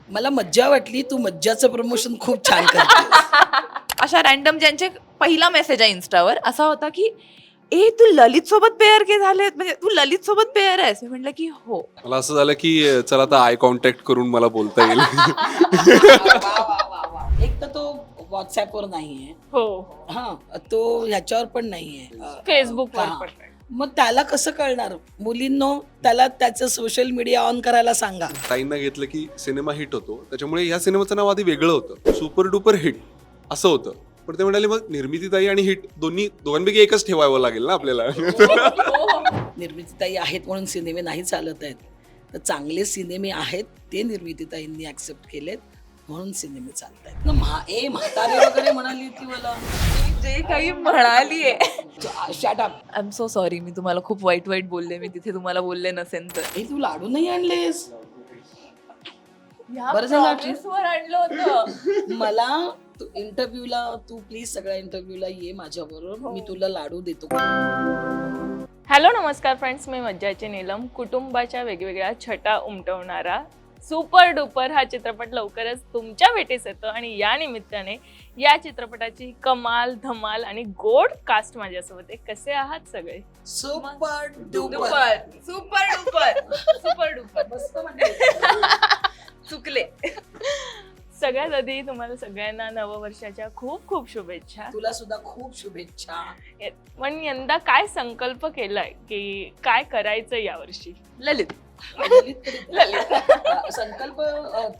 मला मज्जा वाटली. तू मज्जाचं प्रमोशन खूप छान करतेस. अशा रॅन्डम ज्यांचे पहिला मेसेज आहे इन्स्टावर असा होता की ए तू ललित सोबत पेअर के झालेत, म्हणजे तू ललित सोबत पेअर आहेस. मी म्हटलं की हो. मला असं झालं की चला आता आय कॉन्टॅक्ट करून मला बोलता येईल. एक तर तो व्हॉट्सअपवर नाहीये. हो हा, तो ह्याच्यावर पण नाहीये. फेसबुकवर हा. पण नाही. मग त्याला कसं कळणार? मुलींनो, त्याला त्याचं सोशल मीडिया ऑन करायला सांगा. ताईंना घेतलं की सिनेमा हिट होतो, त्याच्यामुळे ह्या सिनेमाचं नाव आधी वेगळं होतं, सुपर डुपर हिट असं होतं. पण ते म्हणाले मग निर्मितीताई आणि हिट दोघांपैकी एकच ठेवावं लागेल ना आपल्याला. निर्मितीताई आहेत म्हणून सिनेमे नाही चालत आहेत. तर चांगले सिनेमे आहेत ते निर्मितीताईंनी ऍक्सेप्ट केलेत म्हणून सिनेमे चालत आहेत ना. म्हातारे वगैरे म्हणाली होती मला. जे काही म्हणालीये. Shut up. I am so sorry, मी तुम्हाला खूप वाईट वाईट बोलले. मी तिथे तुम्हाला बोलले नसेल तर. हे तू लाडू नाही आणलेस? ह्या बरं झालं promise वर आणलं होतं. मला तू इंटरव्ह्यूला, तू प्लीज सगळ्या इंटरव्ह्यूला ये माझ्याबरोबर. मी तुला लाडू देतो. हॅलो नमस्कार फ्रेंड्स, मी मज्जाची नीलम. कुटुंबाच्या वेगवेगळ्या छटा उमटवणारा सुपर डुपर हा चित्रपट लवकरच तुमच्या भेटीस येतो आणि या निमित्ताने या चित्रपटाची कमाल धमाल आणि गोड कास्ट माझ्यासोबत आहे. कसे आहात सगळे? Super duper. Duper super duper super duper. मस्त म्हणते. चुकले. सगळ्यात आधी तुम्हाला सगळ्यांना नववर्षाच्या खूप खूप शुभेच्छा. तुला सुद्धा खूप शुभेच्छा. पण यंदा काय संकल्प केलाय की काय करायचं यावर्षी? ललित. संकल्प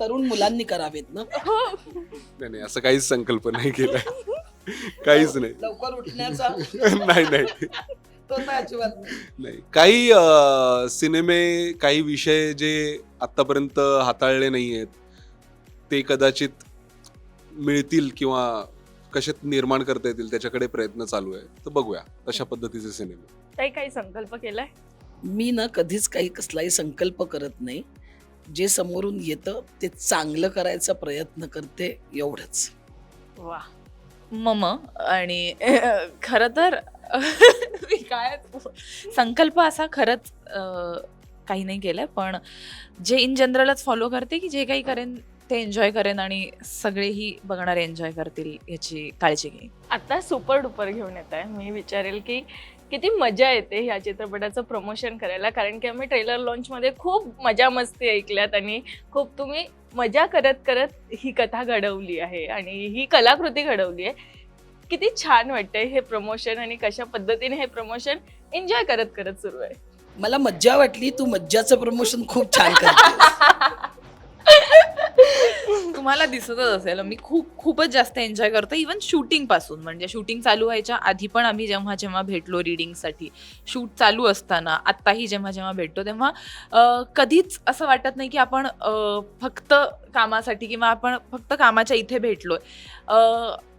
तरुण मुलांनी करावेत ना. नाही असं काहीच संकल्प नाही केलाय, काहीच नाही. लवकर उठण्याचा नाही तो तर अजिबात नाही. नाही. काही सिनेमे, काही विषय जे आतापर्यंत हाताळले नाही आहेत ते कदाचित मिळतील किंवा कशात निर्माण करता येतील त्याच्याकडे प्रयत्न चालू आहे. तर बघूया तशा पद्धतीचे सिनेमे. काही संकल्प केलाय? मी ना कधीच कसलाही संकल्प करत नाही. जे समोरून येतं ते चांगलं करायचा प्रयत्न करते, एवढंच. वा. मम आणि खरं तर मी काय संकल्प असा खरंच काही नाही केलाय, पण जे इन जनरलच फॉलो करते की जे काही करेन ते एन्जॉय करेन आणि सगळेही बघणारे एन्जॉय करतील याची काळजी घेईन. आता सुपर डुपर घेऊन येत आहे. मी विचारेल की किती मजा येते ह्या चित्रपटाचं प्रमोशन करायला, कारण की आम्ही ट्रेलर लॉन्चमध्ये खूप मजा मस्ती ऐकल्यात आणि खूप तुम्ही मजा करत करत ही कथा घडवली आहे आणि ही कलाकृती घडवली आहे. किती छान वाटतंय हे प्रमोशन आणि कशा पद्धतीने हे प्रमोशन एन्जॉय करत करत सुरू आहे. मला मज्जा वाटली. तू मज्जाचं प्रमोशन खूप छान करतेस. तुम्हाला दिसतच असेल मी खूपच जास्त एन्जॉय करतो. इवन शूटिंग पासून, म्हणजे शूटिंग चालू व्हायच्या आधी पण आम्ही जेव्हा भेटलो रीडिंगसाठी, शूट चालू असताना, आत्ताही जेव्हा भेटतो तेव्हा कधीच असं वाटत नाही की आपण फक्त कामासाठी किंवा आपण फक्त कामाच्या इथे भेटलोय.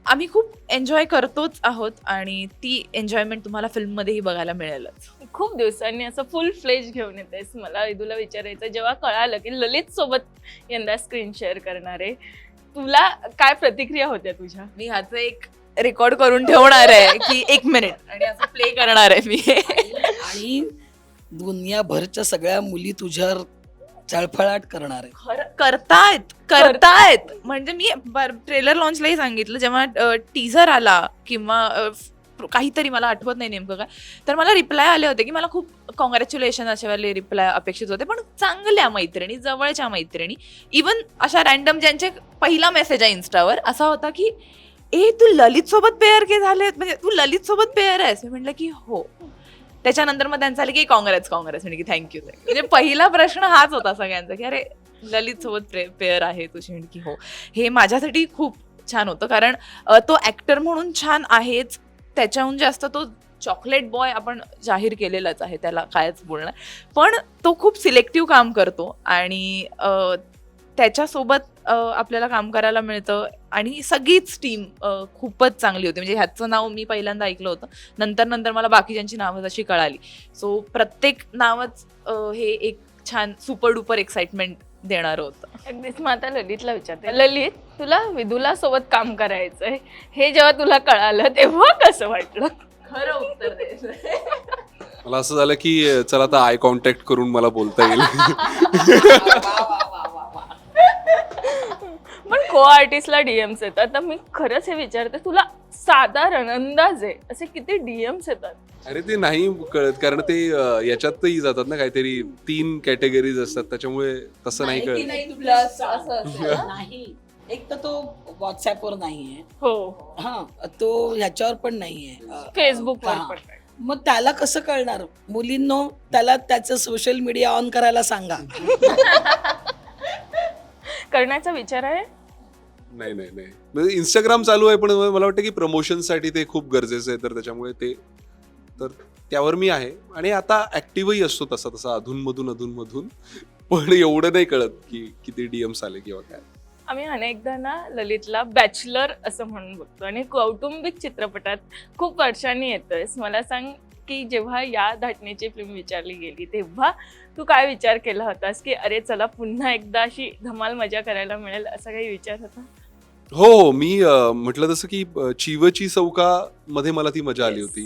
आम्ही खूप एन्जॉय करतोच आहोत आणि ती एन्जॉयमेंट तुम्हाला फिल्ममध्येही बघायला मिळेलच. खूप दिवसांनी असं फुल फ्लेज घेऊन येतेस. मला तुला विचारायचं, जेव्हा कळालं की ललित सोबत यंदा स्क्रीन शेअर करणार आहे, तुला काय प्रतिक्रिया होत्या तुझ्या? मी ह्याचं एक रेकॉर्ड करून ठेवणार आहे की 1 मिनिट आणि असं प्ले करणार आहे मी. आणि दुनियाभरच्या सगळ्या मुली तुझ्यावर चळफळाट करणार आहे. करतायत म्हणजे मी ट्रेलर लॉन्चलाही सांगितलं, जेव्हा टीझर आला किंवा काहीतरी मला आठवत नाही नेमकं काय, तर मला रिप्लाय आले होते की मला खूप कॉंग्रॅच्युलेशन अशावाले रिप्लाय अपेक्षित होते, पण चांगल्या मैत्रिणी, जवळच्या मैत्रिणी, इवन अशा रॅन्डम ज्यांचे पहिला मेसेज आहे इन्स्टावर असा होता की ए तू ललित सोबत पेअर के झालेत, म्हणजे तू ललित सोबत पेअर आहेस. मी म्हटलं की हो. त्याच्यानंतर मग त्यांचं आलं की काँग्रेस म्हणजे की थँक्यू. म्हणजे पहिला प्रश्न हाच होता सगळ्यांचा की अरे ललित सोबत पेअर आहे तुझी, म्हणजे की हो. हे माझ्यासाठी खूप छान होतं, कारण तो ऍक्टर म्हणून छान आहेच, त्याच्याहून जास्त तो चॉकलेट बॉय आपण जाहीर केलेलाच आहे, त्याला कायच बोलणार, पण तो खूप सिलेक्टिव्ह काम करतो आणि त्याच्यासोबत आपल्याला काम करायला मिळतं आणि सगळीच टीम खूपच चांगली होती. म्हणजे ह्याचं नाव मी पहिल्यांदा ऐकलं होतं, नंतर मला बाकीच्यांची नावं जशी कळाली. सो प्रत्येक नावच हे एक छान सुपर डुपर एक्साइटमेंट देणारं होतं. अगदीच. मग आता ललितला विचारते, ललित तुला विदुला सोबत काम करायचंय, हे जेव्हा तुला कळालं तेव्हा कसं वाटलं? खरं उत्तर द्यायचं. मला असं झालं की चला आता आय कॉन्टॅक्ट करून मला बोलता येईल. को आर्टिस्टला डीएम्स येतात, तर मी खरंच हे विचारते तुला साधारण अंदाज आहे असे किती डीएम्स येतात? अरे ते नाही कळत, कारण ते याच्यातही जातात ना, काहीतरी 3 कॅटेगरीज असतात, त्याच्यामुळे तसं नाही की कळत. नाही तुला असं नाही. एक तर तो व्हॉट्सअपवर नाहीये, हो, हा तो ह्याच्यावर पण नाहीये, फेसबुकवर हा. पण नाही. मग त्याला कसं कळणार? मुलींनो, त्याला त्याचं सोशल मीडिया ऑन करायला सांगा. करण्याचा विचार आहे. नाही नाही नाही, म्हणजे इंस्टाग्राम चालू आहे, पण मला वाटतं की प्रमोशनसाठी ते खूप गरजेचं आहे, तर त्याच्यामुळे ते, तर त्यावर मी आहे. आणि आता ऍक्टिव्हही असतो तसा तसा अधूनमधून, पण एवढं नाही कळत की किती डीएम्स आले किंवा काय. आम्ही अनेकदा ना ललितला बॅचलर असं म्हणून बघतो आणि कौटुंबिक चित्रपटात खूप वर्षांनी येतोयस. मला सांग की जेव्हा या धाटणीची फिल्म विचारली गेली तेव्हा तू काय विचार केला होतास की अरे चला पुन्हा एकदा अशी धमाल मजा करायला मिळेल, असा काही विचार होता? हो, मी म्हटलं तसं की चिवची चौका मध्ये मला ती मजा आली होती.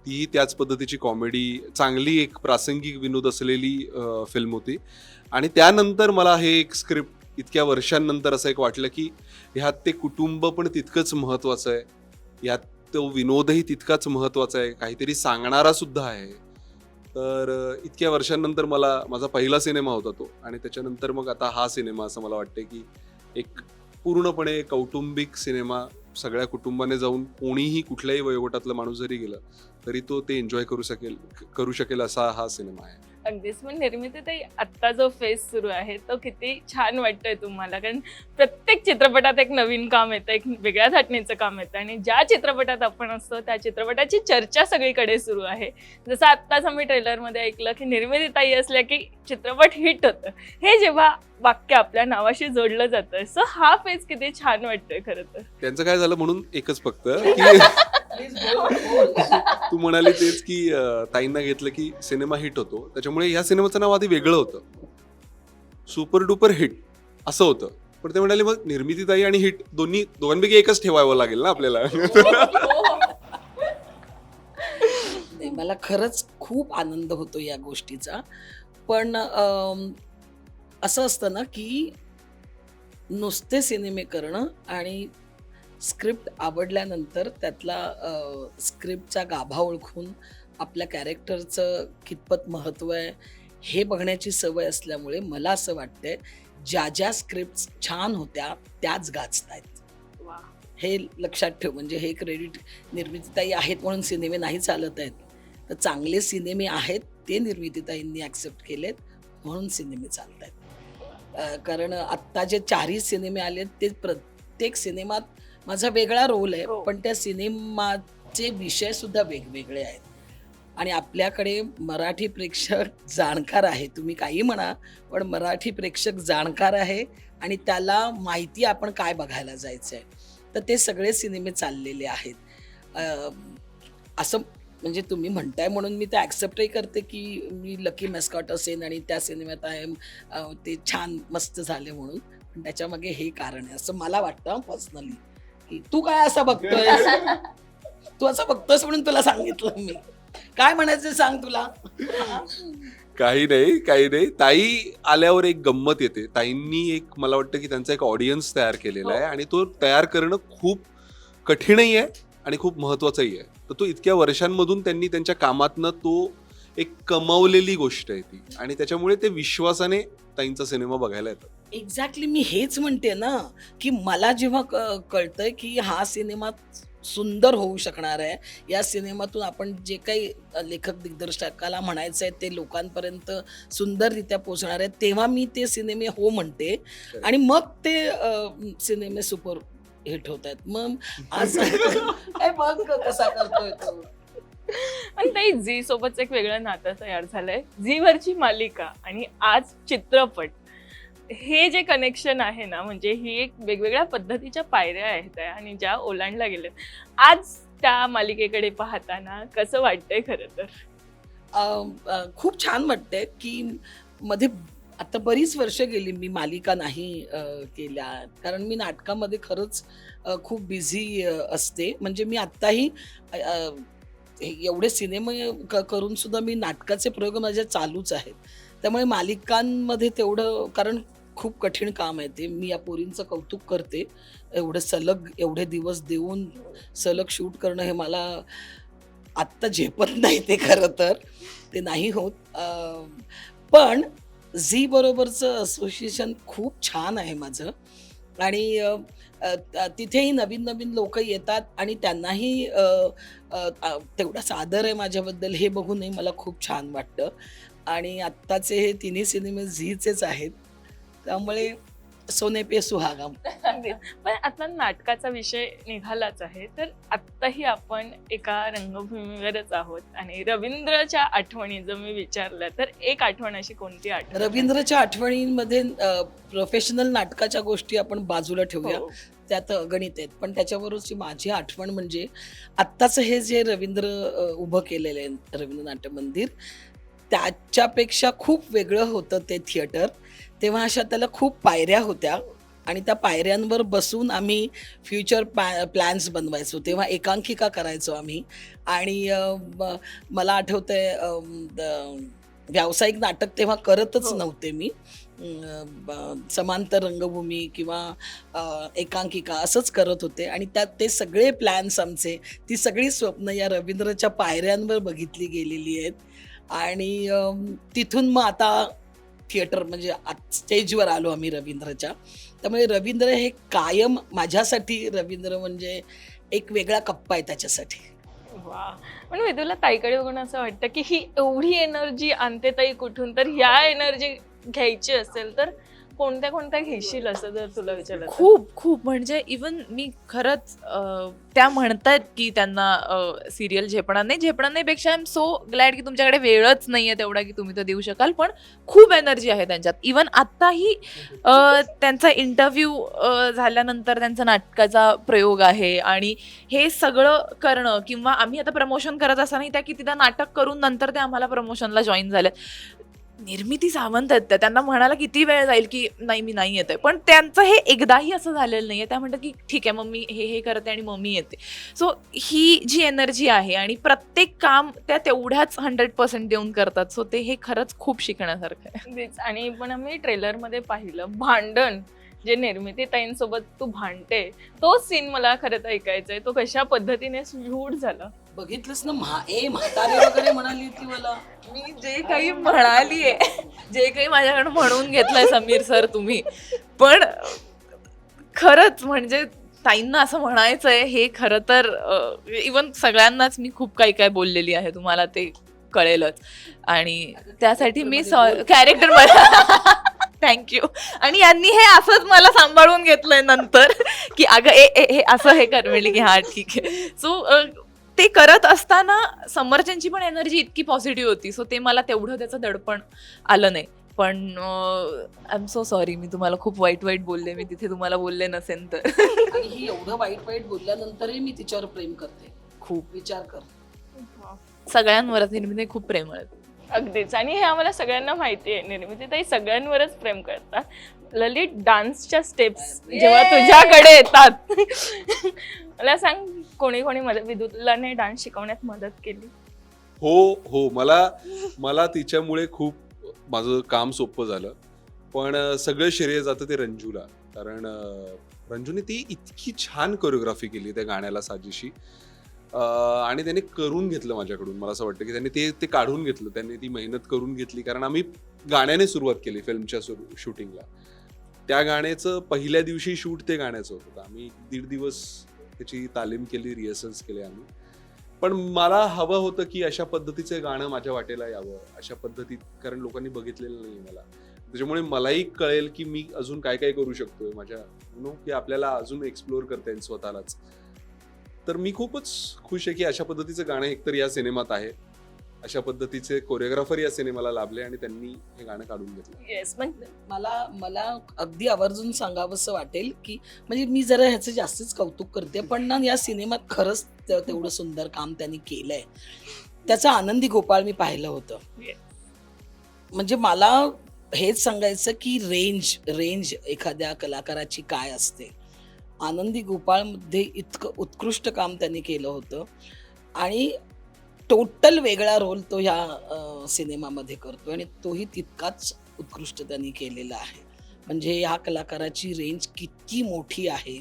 ती त्याच पद्धतीची कॉमेडी, चांगली एक प्रासंगिक विनोद असलेली फिल्म होती. आणि त्यानंतर मला हे एक स्क्रिप्ट इतक्या वर्षांनंतर असं एक वाटलं की ह्यात ते कुटुंब पण तितकंच महत्वाचं आहे, यात तो विनोदही तितकाच महत्वाचा आहे, काहीतरी सांगणारा सुद्धा आहे. तर इतक्या वर्षांनंतर मला माझा पहिला सिनेमा होता तो, आणि त्याच्यानंतर मग आता हा सिनेमा, असं मला वाटतं की एक पूर्णपणे कौटुंबिक सिनेमा, सगळ्या कुटुंबाने जाऊन कोणीही कुठल्याही वयोगटातला माणूस जरी गेला तरी तो ते एन्जॉय करू शकेल असा हा सिनेमा आहे. अगदीच. मग निर्मितीताई, आत्ता जो फेज सुरू आहे तो किती छान वाटतोय तुम्हाला? कारण प्रत्येक चित्रपटात एक नवीन काम येतं, एक वेगळ्या धाटणीचं काम येतं, आणि ज्या चित्रपटात आपण असतो त्या चित्रपटाची चर्चा सगळीकडे सुरू आहे. जसं आत्ताच आम्ही ट्रेलरमध्ये ऐकलं की निर्मितीताई असल्या की चित्रपट हिट होतं. हे जेव्हा वाक्य आपल्या नावाशी जोडलं जातं, सो हा फेज किती छान वाटतोय खरं तर. त्यांचं काय झालं म्हणून एकच फक्त की तू म्हणाली तेच की ताईंना घेतलं की सिनेमा हिट होतो, त्याच्यामुळे ह्या सिनेमाचं नाव आधी वेगळं होतं, सुपर डुपर हिट असं होतं. पण ते म्हणाले मग निर्मितीताई आणि हिट दोघांपैकी एकच ठेवावं लागेल ना आपल्याला. नाही, मला खरंच खूप आनंद होतो या गोष्टीचा. पण असं असतं ना की नुसते सिनेमे करणं आणि स्क्रिप्ट आवडल्यानंतर त्यातला स्क्रिप्टचा गाभा ओळखून आपल्या कॅरेक्टरचं कितपत महत्त्व आहे हे बघण्याची सवय असल्यामुळे मला असं वाटतंय ज्या ज्या स्क्रिप्ट छान होत्या त्याच गाजतायत. वा. हे लक्षात ठेव. म्हणजे हे क्रेडिट निर्मितीताई आहेत म्हणून सिनेमे नाही चालत आहेत, तर चांगले सिनेमे आहेत ते निर्मितीताईंनी ॲक्सेप्ट केलेत म्हणून सिनेमे चालत आहेत. कारण आत्ता जे 4ही सिनेमे आलेत ते प्रत्येक सिनेमात माझा वेगळा रोल आहे, हो. पण त्या सिनेमाचे विषय सुद्धा वेगवेगळे आहेत. आणि आपल्याकडे मराठी प्रेक्षक जाणकार आहे, तुम्ही काही म्हणा, पण मराठी प्रेक्षक जाणकार आहे आणि त्याला माहिती आपण काय बघायला जायचं आहे. तर ते सगळे सिनेमे चाललेले आहेत. असं म्हणजे तुम्ही म्हणताय म्हणून मी ते ॲक्सेप्टही करते की मी लकी मॅस्कॉट असेन आणि त्या सिनेमात आहे ते छान मस्त झाले म्हणून. पण त्याच्यामागे हे कारण आहे असं मला वाटतं पर्सनली. की तू काय असं बघतोयस, तू असं बघतोयस म्हणून तुला सांगितलं मी. काय म्हणायचं सांग तुला. काही नाही. ताई आल्यावर एक गंमत येते. ताईंनी एक, मला वाटतं की त्यांचा एक ऑडियन्स तयार केलेला आहे, आणि तो तयार करणं खूप कठीणही आहे आणि खूप महत्वाचंही आहे. तर तो इतक्या वर्षांमधून त्यांनी त्यांच्या कामातनं तो एक कमावलेली गोष्ट आहे ती, आणि त्याच्यामुळे ते विश्वासाने ताईंचा सिनेमा बघायला येतात. एक्झॅक्टली मी हेच म्हणते ना की मला जेव्हा कळतंय की हा सिनेमा सुंदर होऊ शकणार आहे, या सिनेमातून आपण जे काही लेखक दिग्दर्शकाला म्हणायचं आहे ते लोकांपर्यंत सुंदररित्या पोचणार आहे, तेव्हा मी ते सिनेमे हो म्हणते आणि मग ते सिनेमे सुपर हिट होत आहेत. मग आज हे बघ कसा करतोय तो. आणि ताई, झी सोबतच एक वेगळं नातं तयार झालंय. झीवरची मालिका आणि आज चित्रपट, हे जे कनेक्शन आहे ना, म्हणजे ही एक वेगवेगळ्या पद्धतीच्या पायऱ्या आहेत आणि ज्या ओलांडल्या गेल्यात. आज त्या मालिकेकडे पाहताना कसं वाटतंय खरं तर? खूप छान वाटतंय की मध्ये आता बरीच वर्ष गेली मी मालिका नाही केल्या, कारण मी नाटकामध्ये खरंच खूप बिझी असते. म्हणजे मी आत्ताही एवढे सिनेमे करून सुद्धा मी नाटकाचे प्रयोग माझे चालूच आहेत. त्यामुळे मालिकांमध्ये तेवढं, कारण खूप कठीण काम आहे ते. मी या पोरींचं कौतुक करते. एवढे सलग एवढे दिवस देऊन सलग शूट करणं हे मला आत्ता झेपत नाही ते खरं तर. ते नाही होत. पण झी बरोबरचं असोसिएशन खूप छान आहे माझं आणि तिथेही नवीन नवीन लोक येतात आणि त्यांनाही तेवढाच आदर आहे माझ्याबद्दल हे बघूनही मला खूप छान वाटतं. आणि आत्ताचे हे तिन्ही सिनेमे झीचेच आहेत, त्यामुळे सोने पे सुहागा. पण आता नाटकाचा विषय निघालाच आहे, तर आत्ताही आपण एका रंगभूमीवरच आहोत आणि रवींद्रच्या आठवणी जर मी विचारलं तर एक आठवण अशी कोणती आठवण? रवींद्रच्या आठवणींमध्ये प्रोफेशनल नाटकाच्या गोष्टी आपण बाजूला ठेवूया, हो. त्यात गणित आहेत. पण त्याच्याबरोबरची माझी आठवण म्हणजे आत्ताचं हे जे रवींद्र उभं केलेलं आहे रवींद्र नाट्य मंदिर, त्याच्यापेक्षा खूप वेगळं होतं ते थिएटर. तेव्हा अशा त्याला खूप पायऱ्या होत्या आणि त्या पायऱ्यांवर बसून आम्ही फ्युचर प्लॅन्स बनवायचो. तेव्हा एकांकिका करायचो आम्ही आणि मला आठवतंय व्यावसायिक नाटक तेव्हा करतच हो. नव्हते मी. समांतर रंगभूमी किंवा एकांकिका असंच करत होते आणि त्यात ते सगळे प्लॅन्स आमचे, ती सगळी स्वप्न या रवींद्रच्या पायऱ्यांवर बघितली गेलेली आहेत. आणि तिथून मग आता थिएटर म्हणजे स्टेजवर आलो आम्ही रवींद्रच्या. त्यामुळे रवींद्र हे कायम माझ्यासाठी रवींद्र म्हणजे एक वेगळा कप्पा आहे त्याच्यासाठी. वा. पण विदूला ताईकडे बघून असं वाटतं की ही एवढी एनर्जी आणते ताई कुठून, तर ह्या एनर्जी घ्यायची असेल तर कोणत्या कोणत्या घेशील असं जर तुला विचारलं तर? खूप म्हणजे इवन मी खरंच त्या म्हणतात की त्यांना सिरियल झेपणार नाही पेक्षा आय एम सो ग्लॅड की तुमच्याकडे वेळच नाहीये तेवढा की तुम्ही तो देऊ शकाल, पण खूप एनर्जी आहे त्यांच्यात. इवन आत्ताही त्यांचा इंटरव्ह्यू झाल्यानंतर त्यांचा नाटकाचा प्रयोग आहे आणि हे सगळं करणं किंवा आम्ही आता प्रमोशन करत असताना त्या कितीदा नाटक करून नंतर ते आम्हाला प्रमोशनला जॉईन झाले. निर्मिती सावंत आहेत त्यांना म्हणायला किती वेळ जाईल की नाही मी नाही येते, पण त्यांचं हे एकदाही असं झालेलं नाहीये. त्या म्हणतात की ठीक आहे मग मी हे करते आणि मग मी येते. सो ही जी एनर्जी आहे आणि प्रत्येक काम त्या तेवढ्याच 100% देऊन करतात. सो ते हे खरंच खूप शिकण्यासारखं आहे. तेच. आणि पण आम्ही ट्रेलरमध्ये पाहिलं भांडण जे निर्मिती ताईंसोबत तू भांडते, तो सीन मला खरंच ऐकायचा आहे. तो कशा पद्धतीने शूट झाला? बघितलंस ना म्हातारे वगैरे म्हणाली ती मला. मी जे काही म्हणालीये, जे काही माझ्याकडे म्हणून घेतलंय समीर सर तुम्ही, पण खरंच म्हणजे ताईंना असं म्हणायचंय हे खरं तर इवन सगळ्यांनाच मी खूप काही बोललेली आहे, तुम्हाला ते कळेलच. आणि त्यासाठी मी कॅरेक्टर थँक्यू. आणि यांनी हे असंच मला सांभाळून घेतलंय नंतर की अगं हे असं हे कर, म्हणली की हा ठीक आहे. सो ते करत असताना समर्चनची पण एनर्जी इतकी पॉझिटिव्ह होती. सो ते मला तेवढं त्याचं दडपण आलं नाही. पण आय एम सो सॉरी, मी तुम्हाला खूप वाईट बोलले, मी तिथे तुम्हाला बोलले नसेल तर. आणि ही एवढं वाईट बोलल्यानंतरही मी तिच्यावर प्रेम करते. खूप विचार कर. सगळ्यांवरच निर्मिती खूप प्रेमळ आहे. अगदीच. आणि हे आम्हाला सगळ्यांना माहिती आहे, निर्मिती ताई सगळ्यांवरच प्रेम करतात. ललित डान्सच्या स्टेप्स जेव्हा तुझ्याकडे येतात मला सांग, कोणी विदुलाने डान्स शिकवण्यात मदत केली? हो मला तिच्यामुळे खूप माझं काम सोपं झालं. पण सगळं श्रेय जातं ते रंजूला, कारण रंजूने ती इतकी छान कोरिओग्राफी केली त्या गाण्याला साजेशी. आणि त्याने करून घेतलं माझ्याकडून. मला असं वाटतं की त्यांनी ते काढून घेतलं, त्यांनी ती मेहनत करून घेतली. कारण आम्ही गाण्याने सुरुवात केली फिल्मच्या शूटिंगला. त्या गाण्याचं पहिल्या दिवशी शूट ते गाण्याचं होतं. आम्ही 1.5 दिवस त्याची तालीम केली, रिहर्सल्स केले आम्ही. पण मला हवं होतं की अशा पद्धतीचं गाणं माझ्या वाटेला यावं, अशा पद्धतीत, कारण लोकांनी बघितलेलं नाही मला. त्याच्यामुळे मलाही कळेल की मी अजून काय काय करू शकतोय माझ्या की आपल्याला अजून एक्सप्लोअर करता येईल स्वतःलाच. तर मी खूपच खुश आहे की अशा पद्धतीचं गाणं एकतर या सिनेमात आहे, अशा पद्धतीचे कोरिओग्राफर या सिनेमाला लाभले आणि त्यांनी हे गाणं काढून घेतलं. येस. मला अगदी आवर्जून सांगावंसं वाटेल की म्हणजे मी जरा ह्याचं जास्तीच कौतुक करते, पण ना या सिनेमात खरंच तेवढं सुंदर काम त्यांनी केलंय. त्याचं आनंदी गोपाळ मी पाहिलं होतं. म्हणजे मला हेच सांगायचं की रेंज एखाद्या कलाकाराची काय असते. आनंदी गोपाळमध्ये इतकं उत्कृष्ट काम त्यांनी केलं होतं आणि टोटल वेगळा रोल तो ह्या सिनेमामध्ये करतो आणि तोही तितकाच उत्कृष्ट त्यांनी केलेला आहे. म्हणजे या कलाकाराची रेंज किती मोठी आहे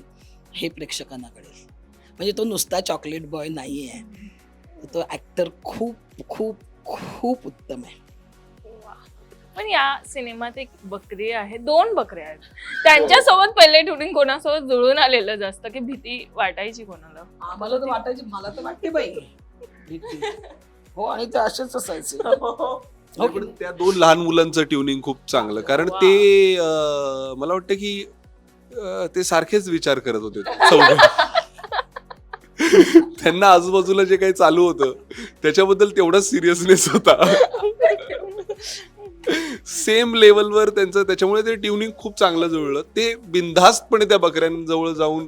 हे प्रेक्षकांना कळेल. म्हणजे तो नुसता चॉकलेट बॉय नाही आहे, तो ॲक्टर खूप खूप खूप उत्तम आहे. पण या सिनेमात एक बकरी आहे, 2 बकऱ्या आहेत. त्यांच्यासोबत पहिले ट्युनिंग कोणासोबत जुळून आलेलं जास्त की भीती वाटायची कोणाला? आम्हाला तर वाटायची, मला तर वाटते बाई भीती. हो, आणि ते असेच असायचे. हो की पण नाही? त्या 2 लहान मुलांचं ट्युनिंग खूप चांगलं, कारण वा. ते मला वाटतं की ते सारखेच विचार करत होते चौघे. त्यांना आजूबाजूला जे काही चालू होतं त्याच्याबद्दल तेवढाच सिरियसनेस होता. सेम लेवलवर त्यांचं, त्याच्यामुळे ते ट्युनिंग खूप चांगलं जुळलं. ते बिनधास्तपणे त्या बकऱ्यांजवळ जाऊन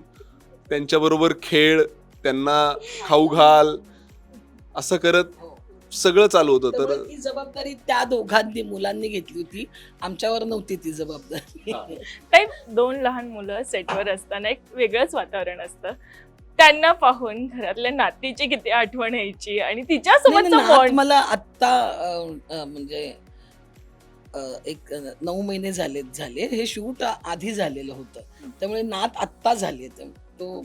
त्यांच्याबरोबर खेळ, त्यांना खाऊ घाल असं करत हो. सगळं चालू होतं. तर त्यामुळे ती जबाबदारी त्या दोघांनी मुलांनी घेतली होती, आमच्यावर नव्हती ती जबाबदारी. काही 2 लहान मुलं सेटवर असताना एक वेगळंच वातावरण असतं. त्यांना पाहून घरातल्या नातीची किती आठवण यायची आणि नाही, तिच्यासोबतचं नात बॉन्ड. मला आत्ता म्हणजे एक 9 महिने झाले. हे शूट आधी झालेलं होतं, त्यामुळे नात आत्ता झाली. तो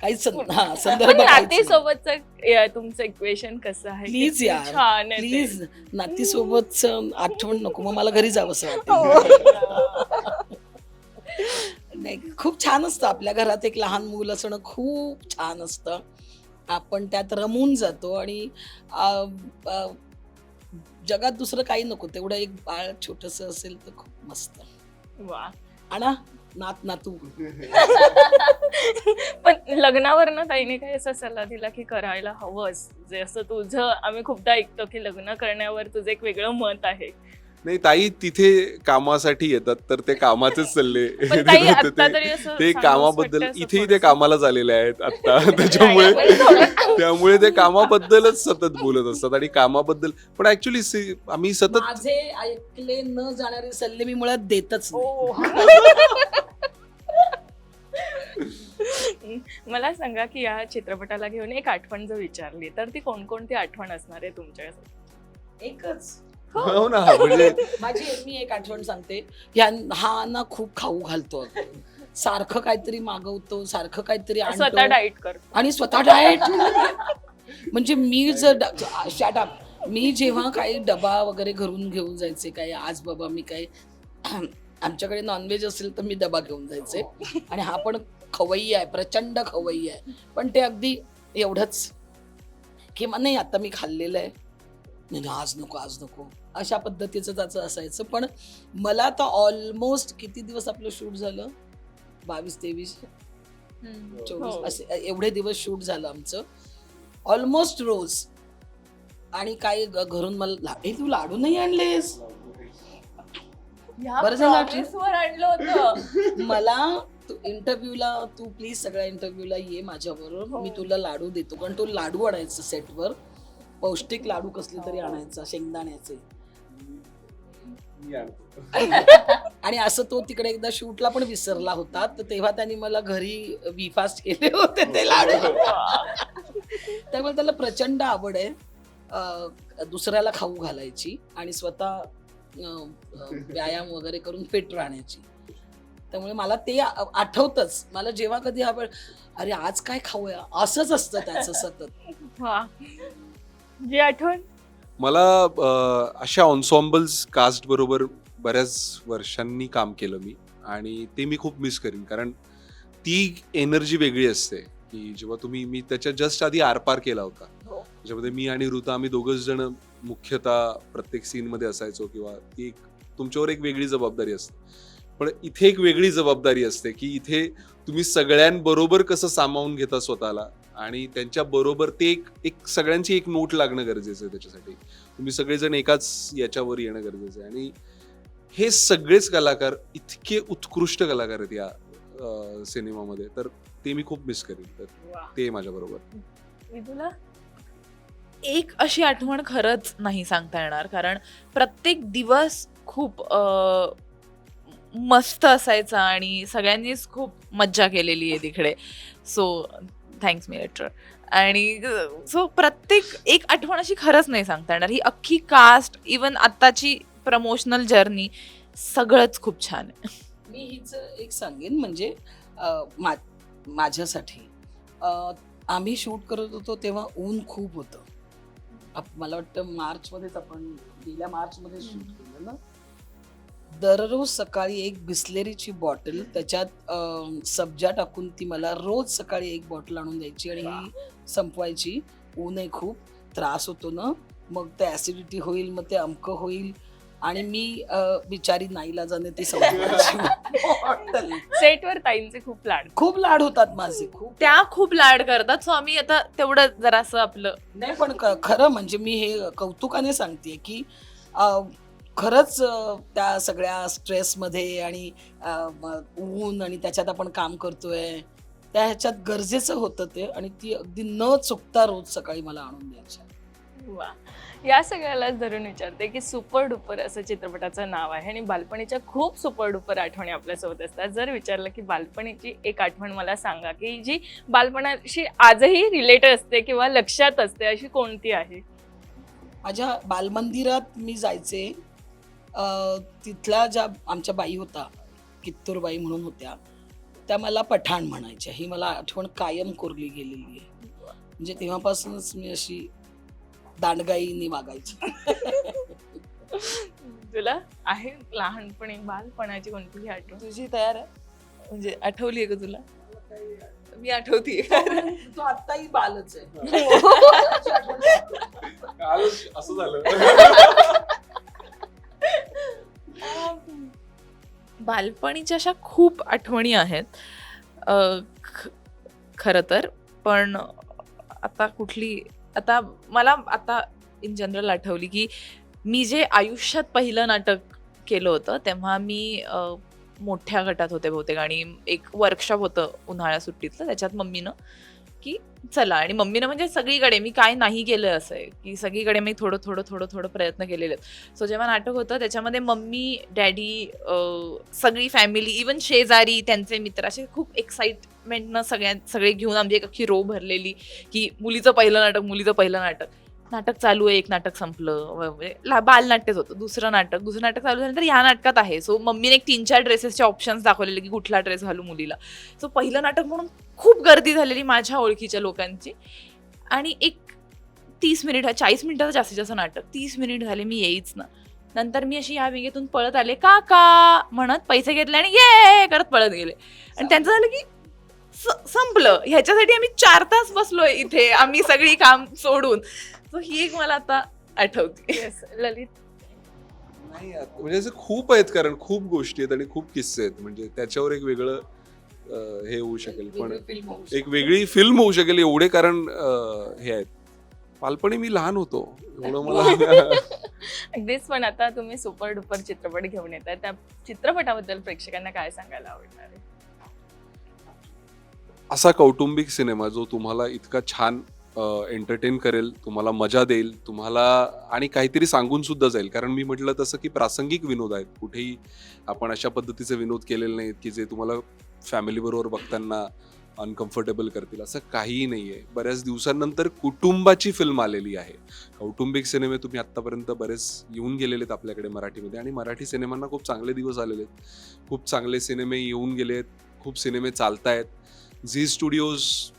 काहीच संदर्भ नातीसोबतचं तुमचं इक्वेशन कसं आहे? प्लीज किती यार, छान आहे ते. प्लीज नातीसोबत आठवण नको, मग मला घरी जावंसं हो. वाटतं. नाही, खूप छान असतं आपल्या घरात एक लहान मूल असणं, खूप छान असतं. आपण त्यात रमून जातो आणि अ, अ, जगात दुसरं काही नको, तेवढं एक बाळ छोटस असेल तर खूप मस्त. वा. आणा नात नातू. पण लग्नावर ना ताईने काही असा सल्ला दिला की करायला हवंच, जे असं तुझं आम्ही खूपदा ऐकतो की लग्न करण्यावर तुझं एक वेगळं मत आहे. नाही, ताई तिथे कामासाठी येतात, तर ते कामाचे सल्ले पण ताई देतात. आता तरी असं ते सांगूस कामाबद्दल, वाटतं असं इथेही ते थोडंसं. कामाला झालेले आहेत आता. त्याच्यामुळे त्यामुळे ते कामाबद्दलच सतत बोलत असतात आणि कामाबद्दल. पण ऍक्च्युली आम्ही सतत माझे ऐकले न जाणारे सल्ले मी मुळात देतच नाही. ओ. मला सांगा की या चित्रपटाला घेऊन एक आठवण जर विचारली तर ती कोणकोणती आठवण असणार आहे तुमच्यासाठी? एकच हो ना, म्हणजे मी एक आठवण सांगते. हा ना खूप खाऊ घालतो, सारखं काहीतरी मागवतो, सारखं काहीतरी स्वतः आणतो डाईट करतो. आणि स्वतः डाएट. म्हणजे मी जर शटअप, मी जेव्हा काही डबा वगैरे घरून घेऊन जायचे, काय आज बाबा मी काय आमच्याकडे नॉनव्हेज असेल तर मी डबा घेऊन जायचे, आणि हा पण खवय्या आहे, प्रचंड खवय्या आहे. पण ते अगदी एवढंच की नाही आता मी खाल्लेलं आहे, नाही आज नको अशा पद्धतीचं त्याचं असायचं. पण मला आता ऑलमोस्ट किती दिवस आपलं शूट झालं, 22-23 24 हो. असे एवढे दिवस शूट झालं आमचं, ऑलमोस्ट रोज. आणि काय घरून मला तू लाडू नाही आणलेस, ह्या बरं झालं आठवण. promise वर आणलं होतं. मला तू इंटरव्ह्यूला, तू प्लीज सगळ्या इंटरव्ह्यूला ये माझ्याबरोबर, मी तुला लाडू देतो. कारण तो लाडू आणायचा सेटवर, पौष्टिक लाडू कसले तरी आणायचा, शेंगदाण्याचे. आणि असं तो तिकडे एकदा शूटला पण विसरला होता, तर तेव्हा त्यांनी मला घरी विफास्ट केले होते ते लाडू. त्यामुळे त्याला प्रचंड आवड आहे दुसऱ्याला खाऊ घालायची आणि स्वतः व्यायाम वगैरे करून फिट राहण्याची. त्यामुळे मला ते आठवतच, मला जेव्हा कधी हा वेळ, अरे आज काय खाऊया, असंच असतं त्याचं सतत. वा. जी आठवण. मला अशा ऑन्सॉम्बल्स कास्ट बरोबर बऱ्याच वर्षांनी काम केलं मी, आणि ते मी खूप मिस करीन. कारण ती एनर्जी वेगळी असते की जेव्हा मी त्याच्या जस्ट आधी आरपार केला होता, हो. त्याच्यामध्ये मी आणि ऋता आम्ही दोघंच जण मुख्यतः प्रत्येक सीनमध्ये असायचो, किंवा ती एक तुमच्यावर एक वेगळी जबाबदारी असते. पण इथे एक वेगळी जबाबदारी असते की इथे तुम्ही सगळ्यांबरोबर कसं सामावून घेता स्वतःला, आणि त्यांच्या बरोबर ते एक सगळ्यांची एक नोट लागणं गरजेचं आहे. त्याच्यासाठी तुम्ही सगळेजण एकाच याच्यावर येणं गरजेचं आहे. आणि हे सगळेच कलाकार इतके उत्कृष्ट कलाकार आहेत या सिनेमामध्ये, तर ते मी खूप मिस करेन. तर वा. ते माझ्या बरोबर. विदुला. एक अशी आठवण खरंच नाही सांगता येणार, कारण प्रत्येक दिवस खूप मस्त असायचा आणि सगळ्यांनीच खूप मज्जा केलेली आहे तिकडे. सो थँक्स मिरेटर. आणि सो प्रत्येक एक आठवण अशी खरंच नाही सांगता येणार. ही अख्खी कास्ट, इवन आत्ताची प्रमोशनल जर्नी, सगळंच खूप छान आहे. मी हीच एक सांगेन म्हणजे माझ्यासाठी आम्ही शूट करत होतो तेव्हा ऊन खूप होतं. मला वाटतं मार्चमध्येच आपण गेल्या मार्चमध्ये शूट केलं ना. दररोज सकाळी एक बिस्लेरीची बॉटल त्याच्यात सब्जा टाकून ती मला रोज सकाळी एक बॉटल आणून द्यायची आणि ही संपवायची. ऊनही खूप त्रास होतो ना, मग ते ॲसिडिटी होईल, मग ते अमकं होईल आणि मी बिचारी नाईलाजाने ती संपवायची बॉटल. सेटवर ताईंचे खूप लाड. खूप लाड होतात माझे, खूप. त्या खूप लाड करतात, सो आम्ही आता तेवढं जरासं आपलं नाही पण खरं म्हणजे मी हे कौतुकाने सांगते की खरंच त्या सगळ्या स्ट्रेसमध्ये आणि ऊन आणि त्याच्यात आपण काम करतोय त्या ह्याच्यात गरजेचं होतं ते आणि ती अगदी न चुकता रोज सकाळी मला आणून द्यायची. वा, या सगळ्यालाच धरून विचारते की सुपर डुपर असं चित्रपटाचं नाव आहे आणि बालपणीच्या खूप सुपर डुपर आठवणी आपल्यासोबत असतात. जर विचारलं की बालपणीची एक आठवण मला सांगा की जी बालपणाशी आजही रिलेट असते किंवा लक्षात असते, अशी कोणती आहे? माझ्या बालमंदिरात मी जायचे. तिथल्या ज्या आमच्या बाई होता, कित्तूरबाई म्हणून होत्या, त्या मला पठाण म्हणायच्या. ही मला आठवण कायम कोरली गेलेली आहे. म्हणजे तेव्हापासूनच मी अशी दांडगाईनी वागायची. तुला आहे लहानपणी बालपणाची कोणतीही आठवण? तुझी तयार आहे म्हणजे आठवली आहे का तुला? मी आठवतीये. तो आत्ताही बालच आहे. असं झालं. बालपणीच्या अशा खूप आठवणी आहेत खरं तर, पण आता मला आता इन जनरल आठवली की मी जे आयुष्यात पहिलं नाटक केलं होतं तेव्हा मी मोठ्या गटात होते बहुतेक आणि एक वर्कशॉप होतं उन्हाळ्या सुट्टीतलं, त्याच्यात मम्मीनं की चला, आणि मम्मीनं म्हणजे सगळीकडे मी काय नाही केलं असं आहे की सगळीकडे मी थोडं प्रयत्न केलेले आहेत. सो जेव्हा नाटक होतं त्याच्यामध्ये मम्मी, डॅडी, सगळी फॅमिली, इवन शेजारी, त्यांचे मित्र असे खूप एक्साइटमेंटनं सगळे घेऊन आमची एक अख्खी रो भरलेली की मुलीचं पहिलं नाटक चालू आहे. एक नाटक संपलं, म्हणजे बालनाट्यच होतं. दुसरं नाटक चालू झाल्यानंतर ह्या नाटकात आहे. सो मम्मीने एक 3-4 ड्रेसेसचे ऑप्शन्स दाखवलेले की कुठला ड्रेस घालू मुलीला. सो पहिलं नाटक म्हणून खूप गर्दी झालेली माझ्या ओळखीच्या लोकांची आणि एक 40 मिनिटाचं जास्तीत जास्त नाटक, 30 मिनिट झाले मी येईच ना. नंतर मी अशी या विंगेतून पळत आले, काका म्हणत पैसे घेतले आणि ये करत पळत गेले. आणि त्यांचं झालं की संपलं. ह्याच्यासाठी आम्ही 4 तास बसलोय इथे, आम्ही सगळी काम सोडून. सो ही एक मला आता आठवते. Yes, ललित. नाही म्हणजे असं खूप आहेत, कारण खूप गोष्टी आहेत आणि खूप किस्से आहेत. म्हणजे त्याच्यावर एक वेगळं हे होऊ शकेल, पण एक वेगळी फिल्म होऊ शकेल एवढे, कारण हे आहेत. बालपणी मी लहान होतो एवढं मला. अगदीच. पण आता तुम्ही सुपर डुपर चित्रपट घेऊन येताय, त्या चित्रपटाबद्दल प्रेक्षकांना काय सांगायला आवडणार आहे? असा कौटुंबिक सिनेमा जो तुम्हाला इतका छान एंटरटेन करेल, तुम्हाला मजा देईल, तुम्हाला आणि काहीतरी सांगून सुद्धा जाईल. कारण मी म्हटलं तसं की प्रासंगिक विनोद आहेत. कुठेही आपण अशा पद्धतीचे विनोद केलेले नाहीत की जे तुम्हाला फॅमिलीबरोबर बघताना अनकम्फर्टेबल करतील, असं काहीही नाही आहे. बऱ्याच दिवसांनंतर कुटुंबाची फिल्म आलेली आहे. कौटुंबिक सिनेमे तुम्ही आत्तापर्यंत बरेच येऊन गेलेले आहेत आपल्याकडे मराठीमध्ये, आणि मराठी सिनेमांना खूप चांगले दिवस आलेले आहेत. खूप चांगले सिनेमे येऊन गेलेत, खूप सिनेमे चालत आहेत. झी स्टुडिओज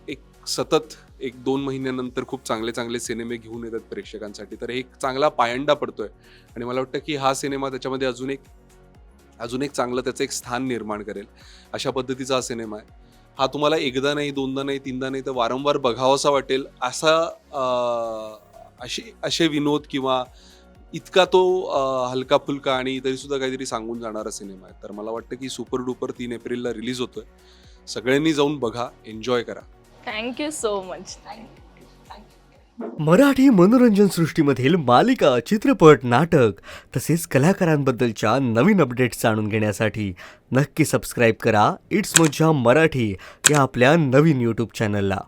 एक सतत 1-2 महिन्यानंतर खूप चांगले सिनेमे घेऊन येतात प्रेक्षकांसाठी. तर एक चांगला पायंडा पडतोय आणि मला वाटतं की हा सिनेमा त्याच्यामध्ये अजून एक चांगलं त्याचं एक स्थान निर्माण करेल. अशा पद्धतीचा हा सिनेमा आहे. हा तुम्हाला एकदा नाही, दोनदा नाही, तीनदा नाही, तर वारंवार बघावासा वाटेल असे विनोद किंवा इतका तो हलका फुलका आणि तरी सुद्धा काहीतरी सांगून जाणारा सिनेमा आहे. तर मला वाटतं की सुपर डुपर 3 एप्रिलला रिलीज होतोय. सगळ्यांनी जाऊन बघा, एन्जॉय करा. Thank you so much. मराठी मनोरंजन सृष्टीमधील मालिका, चित्रपट, नाटक तसेच कलाकारांबद्दलच्या नवीन अपडेट्स जाणून घेण्यासाठी नक्की सबस्क्राईब करा इट्स मज्जा मराठी या आपल्या नवीन यूट्यूब चॅनलला.